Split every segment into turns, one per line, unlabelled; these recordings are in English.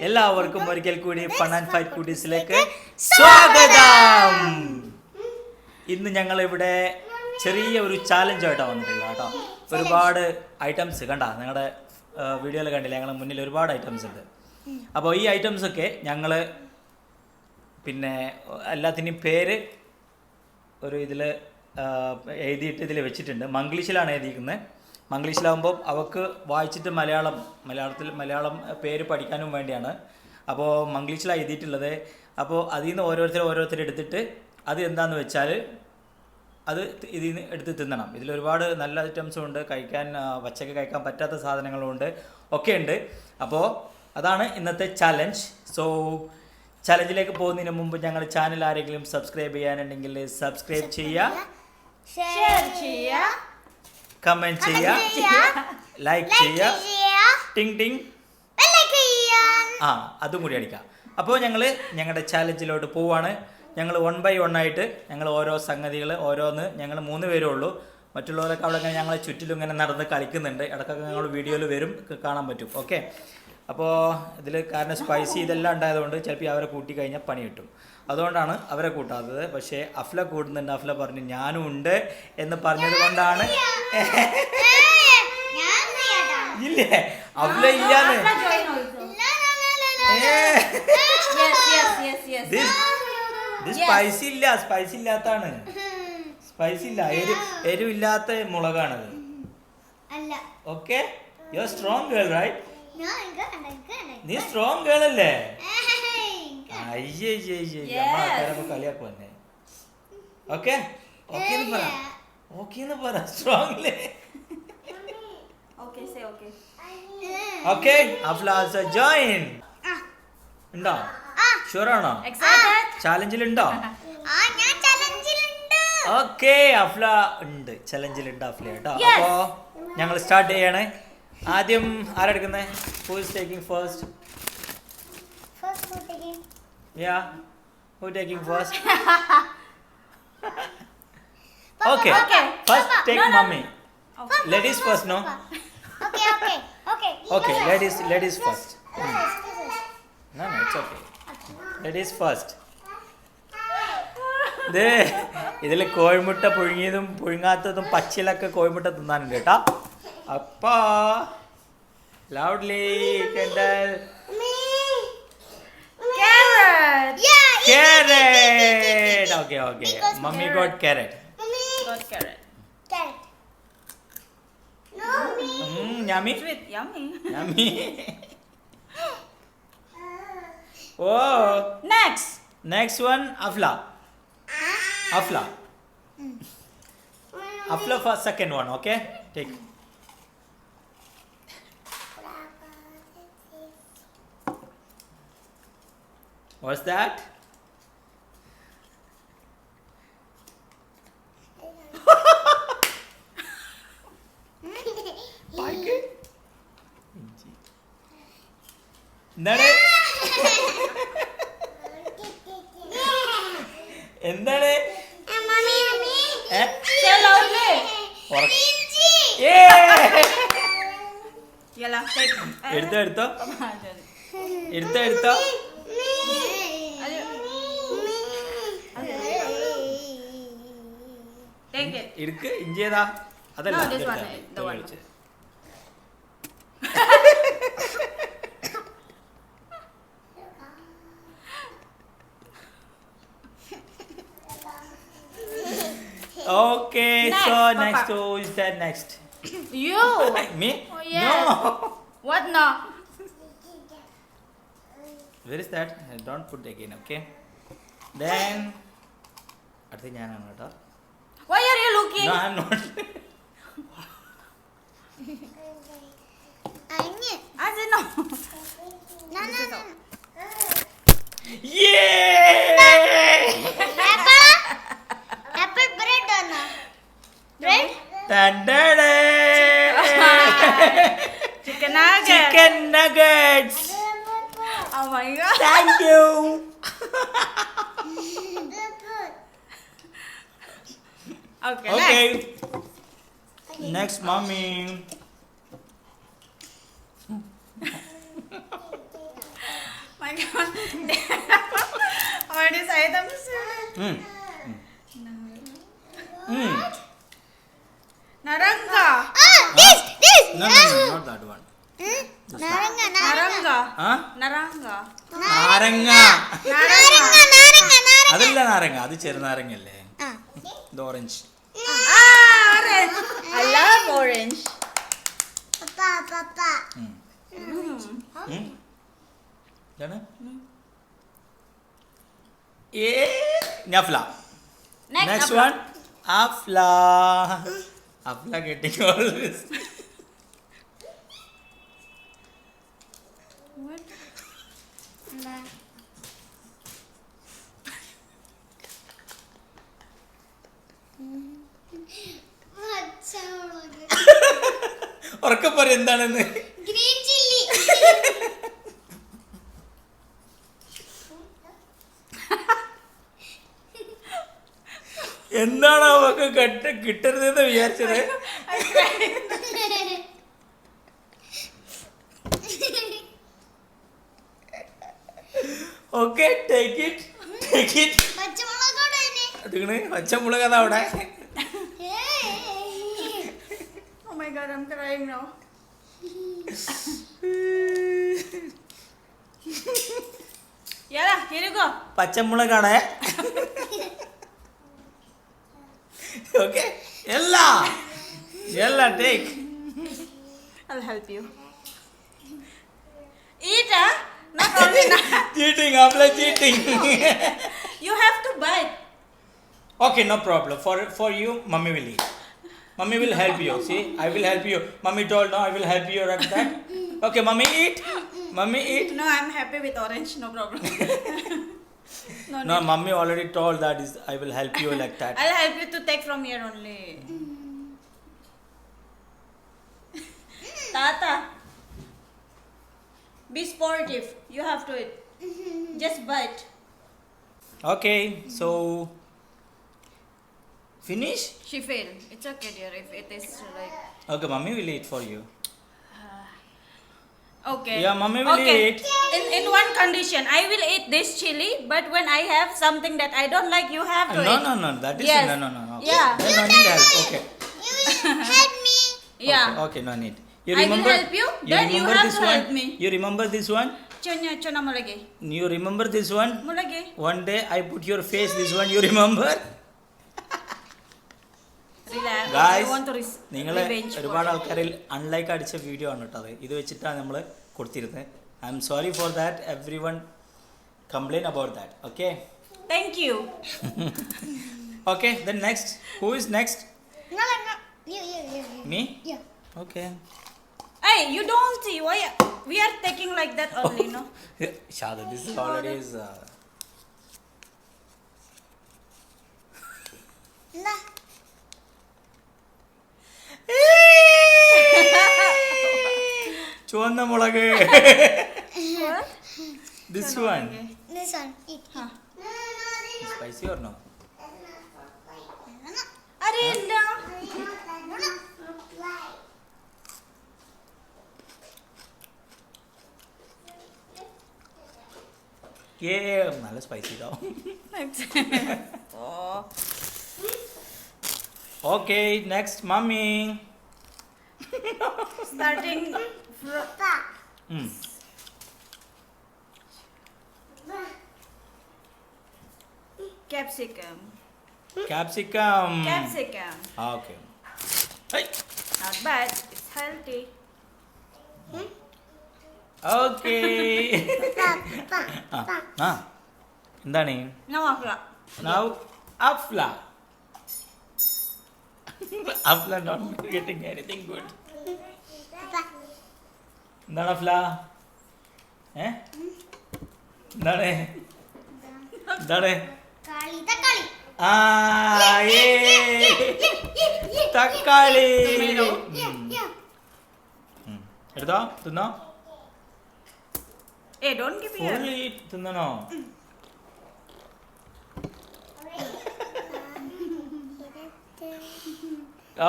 എല്ലാവർക്കും ഒരിക്കൽ കൂടി ഫൺ ആൻഡ് ഫൈറ്റ് കുട്ടീസിലേക്ക് സ്വാഗതം. ഇന്ന് ഞങ്ങൾ ഇവിടെ ചെറിയ ഒരു ചാലഞ്ചായിട്ടാണ് വന്നിട്ടുള്ളത് കേട്ടോ. ഒരുപാട് ഐറ്റംസ് കണ്ട നിങ്ങളുടെ വീഡിയോയിൽ കണ്ടില്ല, ഞങ്ങളുടെ മുന്നിൽ ഒരുപാട് ഐറ്റംസ് ഉണ്ട്. അപ്പോൾ ഈ ഐറ്റംസൊക്കെ ഞങ്ങൾ പിന്നെ എല്ലാത്തിൻ്റെയും പേര് ഒരു ഇതിൽ എഴുതിയിട്ട് ഇതിൽ വെച്ചിട്ടുണ്ട്. മംഗ്ലീഷിലാണ് എഴുതിയിരിക്കുന്നത്. മംഗ്ലീഷിലാകുമ്പോൾ അവർക്ക് വായിച്ചിട്ട് മലയാളം പേര് പഠിക്കാനും വേണ്ടിയാണ്. അപ്പോൾ മംഗ്ലീഷിലാണ് എഴുതിയിട്ടുള്ളത്. അപ്പോൾ അതിൽ നിന്ന് ഓരോരുത്തർ എടുത്തിട്ട് അത് എന്താണെന്ന് വെച്ചാൽ അത് ഇതിൽ നിന്ന് എടുത്ത് തിന്നണം. ഇതിലൊരുപാട് നല്ല ഐറ്റംസും ഉണ്ട്, കഴിക്കാൻ പച്ചക്ക് കഴിക്കാൻ പറ്റാത്ത സാധനങ്ങളും ഉണ്ട്, ഒക്കെ ഉണ്ട്. അപ്പോൾ അതാണ് ഇന്നത്തെ ചലഞ്ച്. സോ ചലഞ്ചിലേക്ക് പോകുന്നതിന് മുമ്പ് ഞങ്ങൾ ചാനൽ ആരെങ്കിലും സബ്സ്ക്രൈബ് ചെയ്യാനുണ്ടെങ്കിൽ സബ്സ്ക്രൈബ് ചെയ്യുക,
ഷെയർ ചെയ്യുക,
കമന്റ് ചെയ്യുക, ലൈക്ക് ചെയ്യുക, ടിങ് ടിങ് അതും കൂടി അടിക്കാം. അപ്പോൾ ഞങ്ങളുടെ ചാലഞ്ചിലോട്ട് പോവാണ്. ഞങ്ങൾ 1 by 1 ആയിട്ട് ഞങ്ങൾ ഓരോ സംഗതികൾ ഓരോന്ന് ഞങ്ങൾ 3 പേരേ ഉള്ളൂ. മറ്റുള്ളവരൊക്കെ അവിടെ ഇങ്ങനെ ഞങ്ങളെ ചുറ്റിലും ഇങ്ങനെ നടന്ന് കളിക്കുന്നുണ്ട്. ഇടയ്ക്കൊക്കെ ഞങ്ങൾ വീഡിയോയിൽ വരും, കാണാൻ പറ്റും. ഓക്കെ, അപ്പോൾ ഇതിൽ കാരണം സ്പൈസി ഇതെല്ലാം ഉണ്ടായതുകൊണ്ട് ചിലപ്പോൾ അവരെ കൂട്ടി കഴിഞ്ഞാൽ പണി കിട്ടും. അതുകൊണ്ടാണ് അവരെ കൂട്ടാത്തത്. പക്ഷേ അഫ്ല കൂടുന്നുണ്ട്. അഫ്ല പറഞ്ഞു ഞാനും ഉണ്ട് എന്ന് പറഞ്ഞത് കൊണ്ടാണ്. ഇല്ലേ അഫ്ല ഇല്ലാന്ന്. സ്പൈസി ഇല്ലാത്താണ്. സ്പൈസി ഇല്ല, എരിവില്ലാത്ത മുളകാണത്. Okay, you are strong girl right? നീ സ്ട്രോങ് ഗേൾ അല്ലേ? അയ്യേ കളിയാക്കു തന്നെ. ഓക്കെ ഓക്കെ പറ strongly. Okay Afla also join. ഉണ്ടോ? ഷുവറാണോ? ചാലഞ്ചിലുണ്ടോ? ഓക്കെ അഫ്ല ഉണ്ട്, ചലഞ്ചിലുണ്ട് അഫ്ല കേട്ടോ. അപ്പോ ഞങ്ങൾ സ്റ്റാർട്ട് ചെയ്യണേ. ആദ്യം ആരെടുക്കുന്നേ? Who is taking first? Yeah, who taking first? Okay. First take mommy. Ladies first, no? Okay. Ladies first. No, it's okay. Ladies first. ഇതിൽ കോഴിമുട്ട പുഴുങ്ങിയതും പുഴുങ്ങാത്തതും പച്ചിലൊക്കെ കോഴിമുട്ട തിന്നാനുണ്ട് കേട്ടോ. അപ്പാ ലൗഡ്ലി കണ്ടൽ. Carrot. Okay. Mummy got carrot. Yummy.
Sweet, yummy.
Oh.
Next
one, Afla. Afla for second one. Okay, take. What's that? എന്താണ്? എടുത്തോ എടുക്ക്. ഇഞ്ചിയതാ അതല്ല. Okay, next, so Papa. Next, who is that next?
You.
Me?
Oh, yes.
No.
What no?
Where is that? Don't put again, okay? Then അടുത്ത ഞാനാണ് കേട്ടോ.
Why are you looking?
No, I'm not.
No.
Yeah!
Apple bread or no? Bread?
Tandada!
Chicken
nuggets.
Oh my god.
Thank you. Okay. Next, mommy.
What is items?
Mm. Mm.
Naranga.
This.
No, not that one.
Naranga.
Naranga.
Huh?
Naranga.
നാരങ്ങ
Naranga.
അതല്ല നാരങ്ങ, അത് ചെറുനാരങ്ങല്ലേ. ഇത് orange.
Orange. I love orange.
Papa.
ഇതാണ് Nafla. Next one Afla. Afla getting all this.
What?
ഉറക്കെ പറ എന്താണെന്ന്.
Green chilli.
എന്താണ് അവക്ക് കിട്ടരുതെന്ന് വിചാരിച്ചത്? Okay take it. അതിങ്ങനെ പച്ചമുളക് അതാ അവിടെ.
Oh my god, I'm crying now. Yeah, here you go.
പച്ചമുളകാണ്. ഓക്കെ എല്ലാ take.
I'll help you. Eat, huh? Not only that.
Cheating Afla cheating.
You have to bite.
Okay, no problem. For you, mommy will eat. Mommy will help you. See, I will help you. Mommy told no, I will help you like that. Okay, mommy eat. Mommy eat.
No, I'm happy with orange. No problem. No,
No,
need.
mommy already told that is I will help you like that.
I'll help you to take from here only. Tata, be sportive. You have to eat. Just bite.
Okay, so finish.
She failed. It's okay, dear. If it is like
Okay, mommy will eat for you.
okay.
Yeah, mommy will
okay.
eat.
In one condition, I will eat this chili, but when I have something that I don't like, you have to
No,
eat.
no. That is
Yes.
no. Okay.
Yeah.
Then no need help. Okay.
You will help me.
Yeah.
Okay, no need. You
I will
remember?
help you, then you
remember
have
this
to
one?
help me.
You remember this one?
Chona mulagi.
You remember this one?
Mulagi.
One day I put your face. This one you remember?
Relax. I
Guys,
want to
നിങ്ങൾ
revenge for
ഒരുപാട്
it.
ആൾക്കാരിൽ unlike അടിച്ച video ആണ് കേട്ടോ അത്. ഇത് വെച്ചിട്ടാണ് നമ്മൾ കൊടുത്തിരുന്നത്. I am sorry for that. Every one complain about that. Okay
Thank you.
Okay then next. Who is next?
No. You.
Me?
Yeah.
Okay.
Hey, you don't see why we are taking like that only, no?
Shada, this is already is
No.
ചുവന്ന മുളക്. This one.
This one. Eat.
Huh.
Spicy or no?
Arilla.
നല്ല spicy ഇതാവും.
Oh.
Okay next mummy.
Starting from capsicum.
Capsicum.
Capsicum.
Okay. Hey.
Not bad. It's healthy.
Okay. എന്താണ്?
No, afla.
Now Afla. Afla not getting anything good. എന്താണ് അഫ്ല? എന്താണ്?
തക്കാളി.
തക്കാളി.
Tomato.
എടുത്തോ തിന്നോ.
Hey, don't give me
fully തിന്നണോ?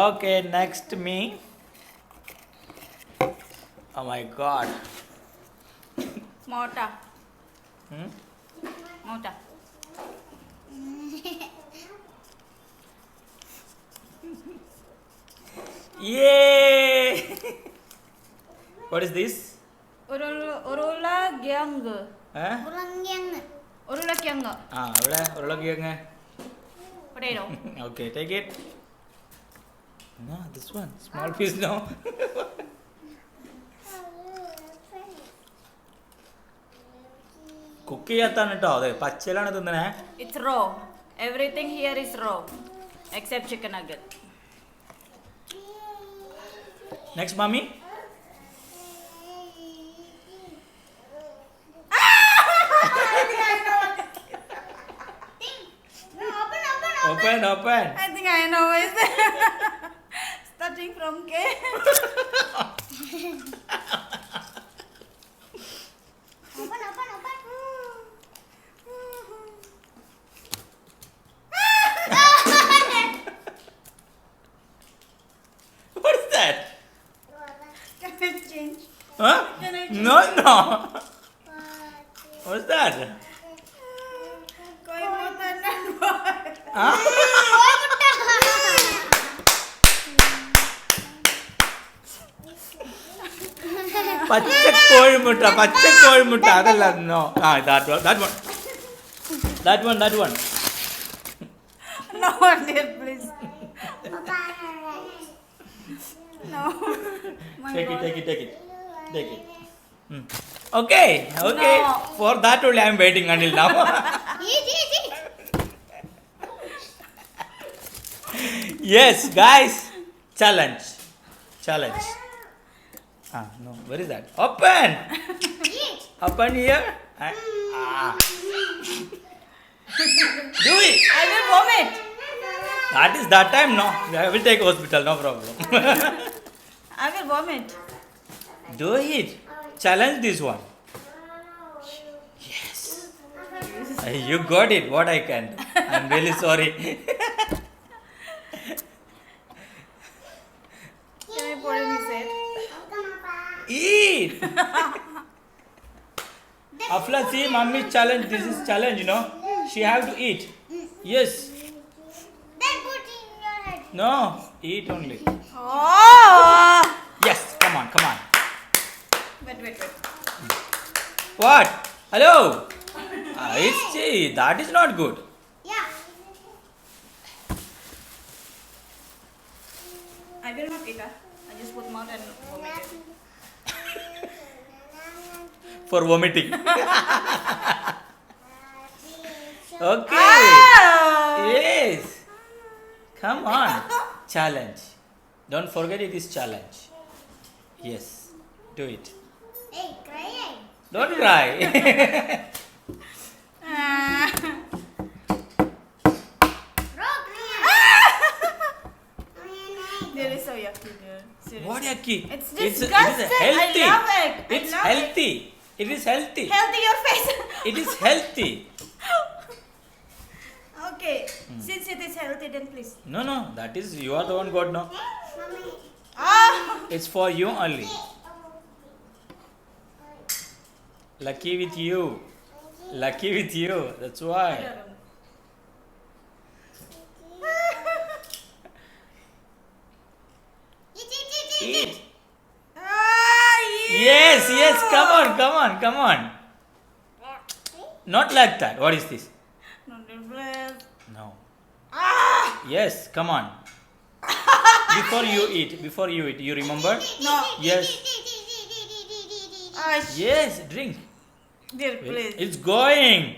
Okay, next me. Oh my god.
Morta.
Hmm?
Mauta.
Yay! What is this?
Urula gyang.
Huh?
Ulang yang.
Urula gyang.
ഇവിടെ ഉരുളക്കിഴങ്ങ്.
Potato.
Okay, take it. No, this one. Small piece, no. Cook ചെയ്യാത്താണ് കേട്ടോ അത് പച്ചയിലാണ് തിന്നണേ.
It's raw. Everything here is raw, except chicken nugget.
Next mummy.
No, open.
Open open.
I think I know it. Starting from K.
Open.
What is that?
Can I change?
Huh?
Can I
No, no. What is that?
Koi mutanan boy.
Huh? പച്ചക്കോഴിമുട്ട അതല്ല. No. that one.
No, dear, please. No. My
Take
God.
it. Okay.
No.
For that only I am waiting until now.
Eat.
Yes, guys. Challenge. No. Where is that? Open.
Eat.
Open here. Do it.
I will vomit.
That is that time. No. I will take hospital. No problem.
I will vomit.
Do it. Challenge this one. Yes. You got it. What I can do. I'm really sorry.
Can I pour in his head?
Eat. Afla, see, mommy challenge. This is challenge, you know. She have to eat. Yes.
Then put in your head.
No. Eat only.
Oh!
Yes. Come on.
Wait.
What? Hello. That is not good.
Yeah.
I will not eat. I just put mouth and vomit it.
For vomiting. Okay.
Ah!
Yes. Come on. Challenge. Don't forget it is challenge. Yes. Do it.
Hey, crying.
Don't cry.
Ah.
Rock.
That is so yucky, dude. Seriously.
What yucky?
It's
It is
disgusting.
healthy.
I love it.
It's
I love
healthy. It is healthy.
Healthy your face.
It is healthy.
Okay. Since it is healthy, then please.
No. That is you are the one God. No.
Mommy.
Ah!
It's for you only. Lucky with you. That's why. Eat.
Ah,
Yes. Come on. Not like that. What is this?
No, please.
No.
Ah!
Yes. Come on. Before you eat, you remember?
No.
Yes.
Ah,
Yes. Drink.
dear, please.
It's going.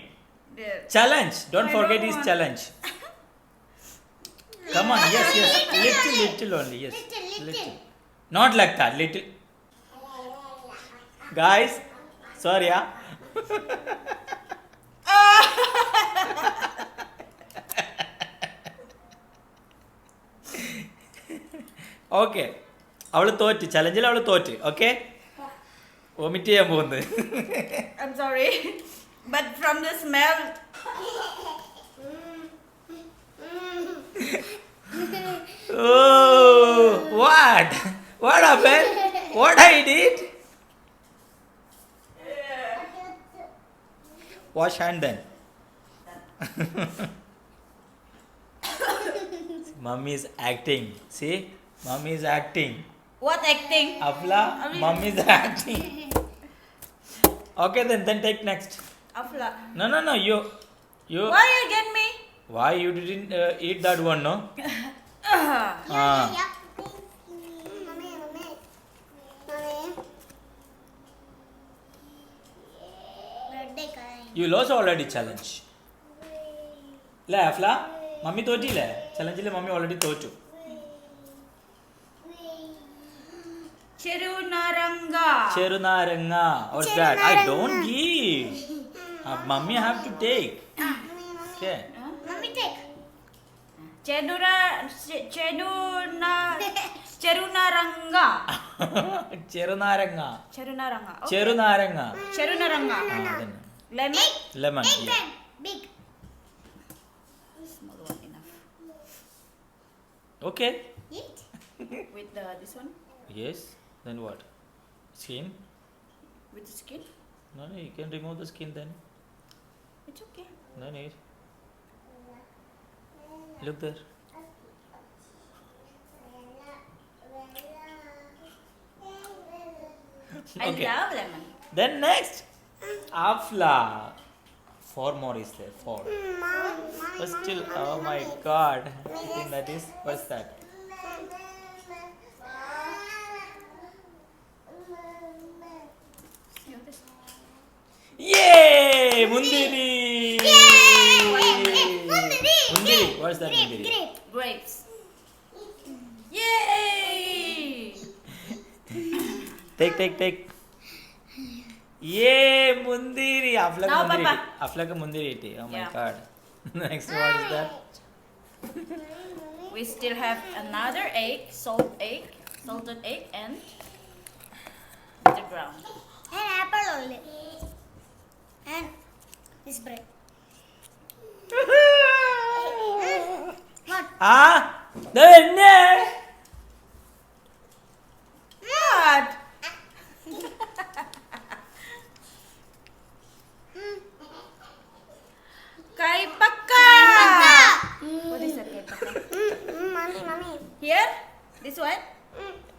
Dear.
Challenge. Don't
I
forget
don't
this
want.
challenge. Come on. Yes. Little only. Yes.
Little.
Not like that. Little. Guys. Sorry. Okay അവള് തോറ്റ് ചലഞ്ചിൽ അവള് തോറ്റ് okay vomit ചെയ്യാൻ പോകുന്നത്
I'm sorry, but from the smell,
Oh, what happened? What I did? Wash hand then. Mummy is acting. See? Mummy is acting.
What acting?
Afla, mummy is acting. Okay then take next.
Afla.
No, you.
Why you get me?
Why you didn't eat that one, no?
Yeah. Mommy. Birthday crying.
You lost already challenge. Le Afla, mummy തോറ്റില്ലേ ചലഞ്ചിൽ mummy already തോറ്റു.
Cherunaranga.
ചെറുനാരങ്ങ. What's that? I don't give. Mummy have to take. Okay.
Mommy take.
Cherunaranga.
ചെറുനാരങ്ങ.
Cherunaranga. Okay.
ചെറുനാരങ്ങ.
Cherunaranga.
അതന്നെ.
Lemon.
Lemon.
Big
Yeah.
then. Big.
Small one enough.
Okay.
Eat.
With this one.
Yes. Then what? Skin?
With the skin.
No, you can remove the skin then.
It's okay.
No need. Look there.
I
Okay.
love lemon.
Then next, Afla. 4 more is there. 4. But still, oh my God. I think that is, what's that? Yay! Mundiri! Mundiri. What's that mundiri?
Grape.
Grapes. Yay!
Take. Yay! Mundiri. Afla
Now,
mundiri.
Papa.
Afla ka mundiri iti. Oh my
Yeah.
God. Next, what is that?
We still have another egg, salted egg, and the ground.
And apple only. And this bread. What?
Ah! Then
What? Kaipaka. What is that kaipaka?
Mommy.
Here? This one?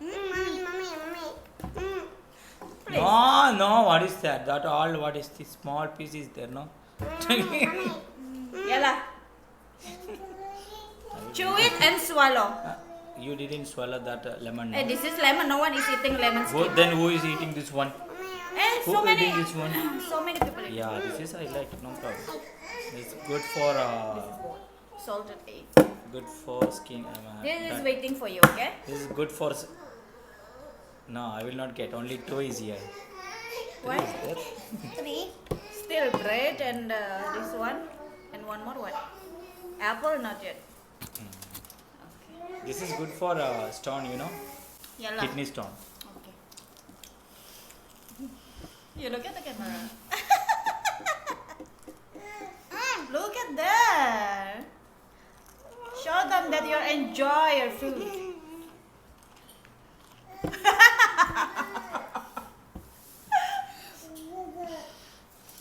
Mommy.
Please.
No, what is that? That all, what is the small piece is there, no?
Yalla. Chew it and swallow.
You didn't swallow that lemon.
Hey,
No?
this is lemon. No one is eating lemon skin.
Then who is eating this one?
So
Who
many.
eating this one?
So many people eat.
Yeah, this is I like, no problem. It's good for
Salted egg.
good for skin.
This is waiting for you, okay?
This is good for. No, I will not get. Only 2 is here.
Why?
Is there?
3.
Still bread and this one and one more what? Apple not yet. Okay.
This is good for stone, you know,
Yalla.
kidney stone.
Okay. You look at the camera. Look at that. Show them that you enjoy your food.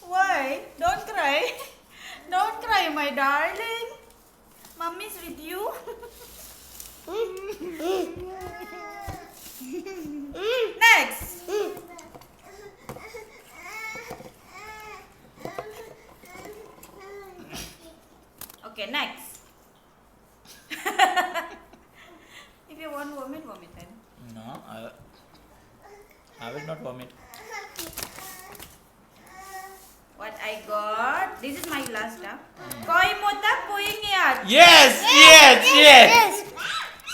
Why? Don't cry. Don't cry, my darling. Mommy's with you. Next. Okay, next. If you want vomit, vomit then.
No, I will not vomit.
What I got? This is my last huh? Koi mota puing yat.
Yes.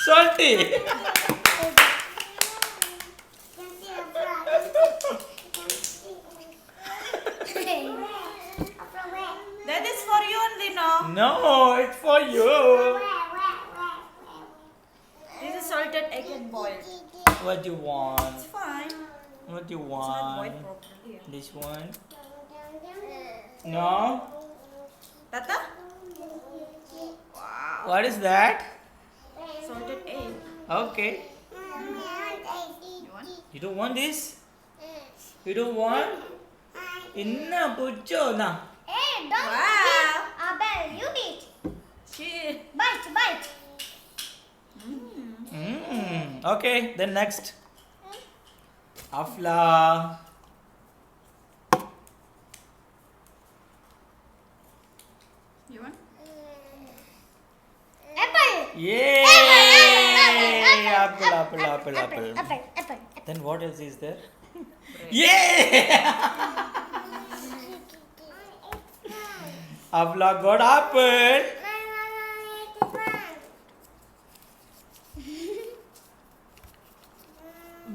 Salty.
That is for you only, no?
No, it's for you.
This is salted egg and boiled.
What do you want?
It's fine.
What do you
It's not boiled
want?
properly.
This one? No.
Tata? Wow.
What is that?
Salted egg.
Okay.
You want?
You don't want this? You don't want? Inna pucho na.
don't
Wow.
eat. Abel, you eat.
She.
Bite, bite.
Okay, then next. Afla.
You want?
Apple.
Yay!
Apple.
Apple.
Apple.
Then what else is there? Yeah! Afla got apple.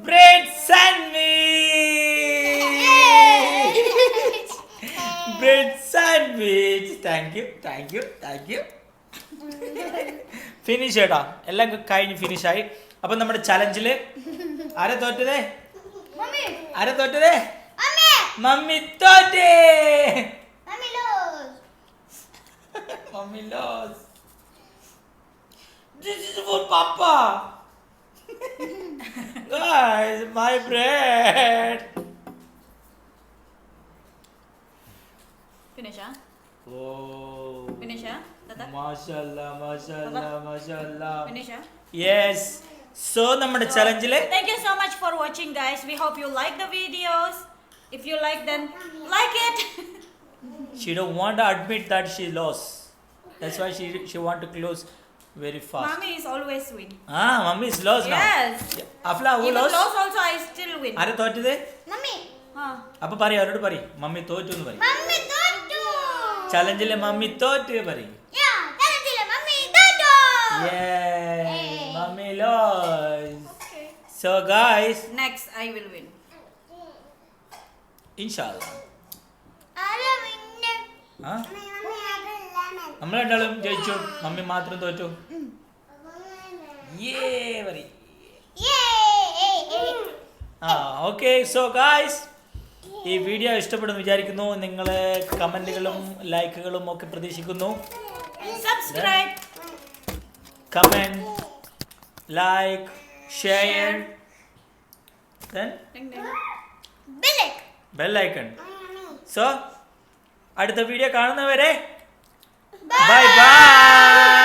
Bread sandwich. Bread sandwich. Thank you. Finish കേട്ടോ, എല്ലാം കഴിഞ്ഞ് ഫിനിഷായി. അപ്പം നമ്മുടെ ചലഞ്ചില് ആരെ തോറ്റതേ?
Mommy.
Mummy തോറ്റേ.
Mommy loves.
Mommy lost. This is for Papa. Guys, my bread.
Finish, huh?
Oh.
Finish, huh? Tata?
Mashallah.
Finish, huh?
Yes. So, നമ്മുടെ ചലഞ്ചില്
Thank you so much for watching, guys. We hope you like the videos. If you like, then like it.
she don't want to admit that she lost. That's why she want to close very fast.
Mommy is always win.
Mommy is lost now.
Yes.
Afla, who
Even
lost?
lost also, I still win.
ആരെ തോറ്റത്?
Mommy.
അപ്പൊ പറയും, അവരോട് പറയും mummy തോറ്റു എന്ന് പറയും.
Mommy don't do.
ചലഞ്ചിലെ mummy തോറ്റ് പറയും.
Yeah, tell it, Mommy don't do.
Yay! Mummy lost.
Okay.
So guys,
Next, I will win.
inshallah.
Ara winner.
Huh?
Mommy have a lemon.
നമ്മൾ രണ്ടാളും ജയിച്ചു, മമ്മി മാത്രം തോറ്റു. Yay! പറയും.
Yay!
ഓക്കെ. സോ ഗായ്സ്, ഈ video ഇഷ്ടപ്പെടുന്നു വിചാരിക്കുന്നു. നിങ്ങൾ കമന്റുകളും ലൈക്കുകളും ഒക്കെ പ്രതീക്ഷിക്കുന്നു.
Subscribe.
Comment, like, share, then
Ding, ding.
Billet.
bell icon.
Mommy.
So അടുത്ത വീഡിയോ കാണുന്നവരെ ബൈ ബൈ.